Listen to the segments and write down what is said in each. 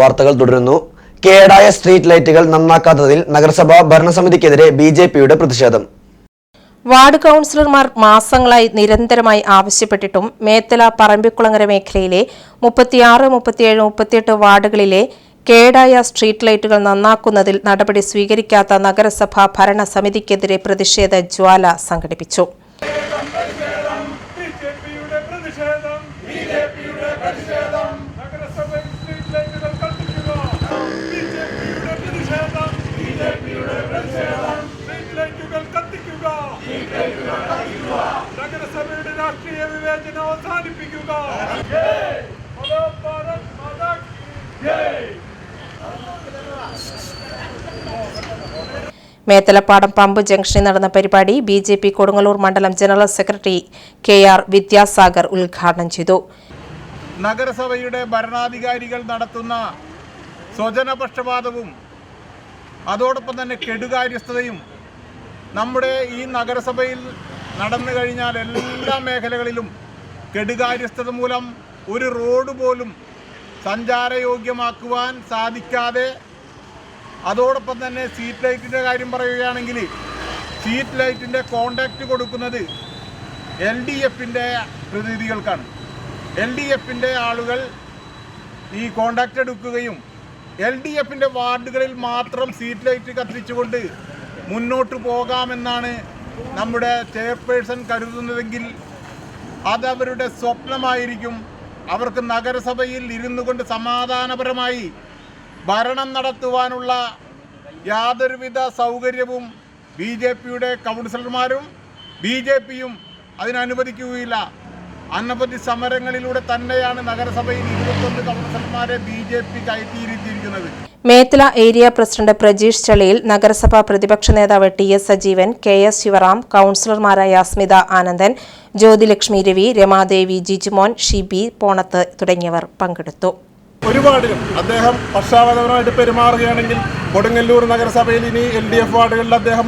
വാർത്തകൾ തുടരുന്നു. കേടായ സ്ട്രീറ്റ് ലൈറ്റുകൾ നന്നാക്കാത്തതിൽ നഗരസഭാ ഭരണസമിതിക്കെതിരെ ബിജെപിയുടെ പ്രതിഷേധം. വാർഡ് കൗൺസിലർമാർ മാസങ്ങളായി നിരന്തരമായി ആവശ്യപ്പെട്ടിട്ടും മേത്തല പറമ്പിക്കുളങ്ങര മേഖലയിലെ 36, 37, 38 വാർഡുകളിലെ കേടായ സ്ട്രീറ്റ് ലൈറ്റുകൾ നന്നാക്കുന്നതിൽ നടപടി സ്വീകരിക്കാത്ത നഗരസഭാ ഭരണസമിതിക്കെതിരെ പ്രതിഷേധ ജ്വാല സംഘടിപ്പിച്ചു. നഗരസഭയുടെ രാഷ്ട്രീയ വിവേചനം അവസാനിപ്പിക്കുക. മേത്തലപ്പാടം പമ്പ് ജംഗ്ഷനിൽ നടന്ന പരിപാടി ബിജെപി കൊടുങ്ങല്ലൂർ മണ്ഡലം ജനറൽ സെക്രട്ടറി KR വിദ്യാസാഗർ ഉദ്ഘാടനം ചെയ്തു. നഗരസഭയുടെ ഭരണാധികാരികൾ നടത്തുന്ന സ്വജനപക്ഷപാതവും അതോടൊപ്പം തന്നെ കെടുകാര്യസ്ഥതയും നമ്മുടെ ഈ നഗരസഭയിൽ നടന്നു കഴിഞ്ഞാൽ എല്ലാ മേഖലകളിലും കെടുകാര്യസ്ഥത മൂലം ഒരു റോഡ് പോലും സഞ്ചാരയോഗ്യമാക്കുവാൻ സാധിക്കാതെ, അതോടൊപ്പം തന്നെ സ്ട്രീറ്റ് ലൈറ്റിൻ്റെ കാര്യം പറയുകയാണെങ്കിൽ സ്ട്രീറ്റ് ലൈറ്റിൻ്റെ കോൺട്രാക്റ്റ് കൊടുക്കുന്നത് LDFിൻ്റെ പ്രതിനിധികൾക്കാണ്. LDFിൻ്റെ ആളുകൾ ഈ കോൺട്രാക്റ്റ് എടുക്കുകയും LDFിൻ്റെ വാർഡുകളിൽ മാത്രം സ്ട്രീറ്റ് ലൈറ്റ് കത്തിച്ചുകൊണ്ട് മുന്നോട്ട് പോകാമെന്നാണ് നമ്മുടെ ചെയർപേഴ്സൺ കരുതുന്നതെങ്കിൽ അതവരുടെ സ്വപ്നമായിരിക്കും. അവർക്ക് നഗരസഭയിൽ ഇരുന്നു കൊണ്ട് സമാധാനപരമായി ഭരണം നടത്തുവാനുള്ള യാതൊരുവിധ സൗകര്യവും BJPയുടെ കൗൺസിലർമാരും BJPയും അതിനനുവദിക്കുകയില്ല. അനവധി സമരങ്ങളിലൂടെ തന്നെയാണ് നഗരസഭയിൽ 21 കൗൺസിലർമാരെ BJP കയറ്റിയിരിക്കുന്നത്. മേത്തല ഏരിയ പ്രസിഡന്റ് പ്രജീഷ് ചളിയിൽ, നഗരസഭാ പ്രതിപക്ഷ നേതാവ് TS സജീവൻ, KS ശിവറാം, കൗൺസിലർമാരായ സ്മിത ആനന്ദൻ, ജ്യോതിലക്ഷ്മി രവി, രമാദേവി, ജിജുമോൻ, ഷിബി പോണത്ത് തുടങ്ങിയവർ പങ്കെടുത്തു. ഒരുപാടിലും അദ്ദേഹം പക്ഷാപാതപരമായിട്ട് പെരുമാറുകയാണെങ്കിൽ കൊടുങ്ങല്ലൂർ നഗരസഭയിൽ ഇനി LDF വാർഡുകളിൽ അദ്ദേഹം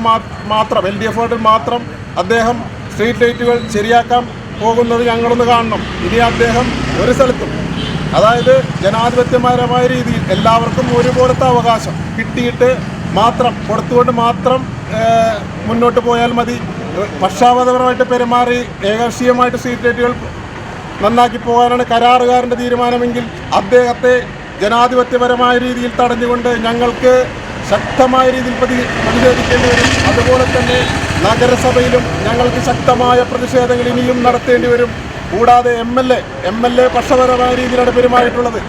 മാത്രം അദ്ദേഹം സ്ട്രീറ്റ് ലൈറ്റുകൾ ശരിയാക്കാൻ പോകുന്നത് ഞങ്ങളൊന്ന് കാണണം. ഇനി അദ്ദേഹം ഒരു സ്ഥലത്തും, അതായത് ജനാധിപത്യപരമായ രീതിയിൽ എല്ലാവർക്കും ഒരുപോലത്തെ അവകാശം കിട്ടിയിട്ട് മാത്രം കൊടുത്തുകൊണ്ട് മാത്രം മുന്നോട്ട് പോയാൽ മതി. പക്ഷാപാതപരമായിട്ട് പെരുമാറി ഏകപക്ഷീയമായിട്ട് സ്ട്രീറ്റ് ലൈറ്റുകൾ നന്നാക്കി പോകാനാണ് കരാറുകാരൻ്റെ തീരുമാനമെങ്കിൽ അദ്ദേഹത്തെ ജനാധിപത്യപരമായ രീതിയിൽ തടഞ്ഞുകൊണ്ട് ഞങ്ങൾക്ക് ശക്തമായ രീതിയിൽ പ്രതിഷേധിക്കേണ്ടി വരും. അതുപോലെ തന്നെ നഗരസഭയിലും ഞങ്ങൾക്ക് ശക്തമായ പ്രതിഷേധങ്ങൾ ഇനിയും നടത്തേണ്ടി വരും. കൂടാതെ MLA പക്ഷപരമായ രീതിയിലാണ് പെരുമാറിയിട്ടുള്ളത്.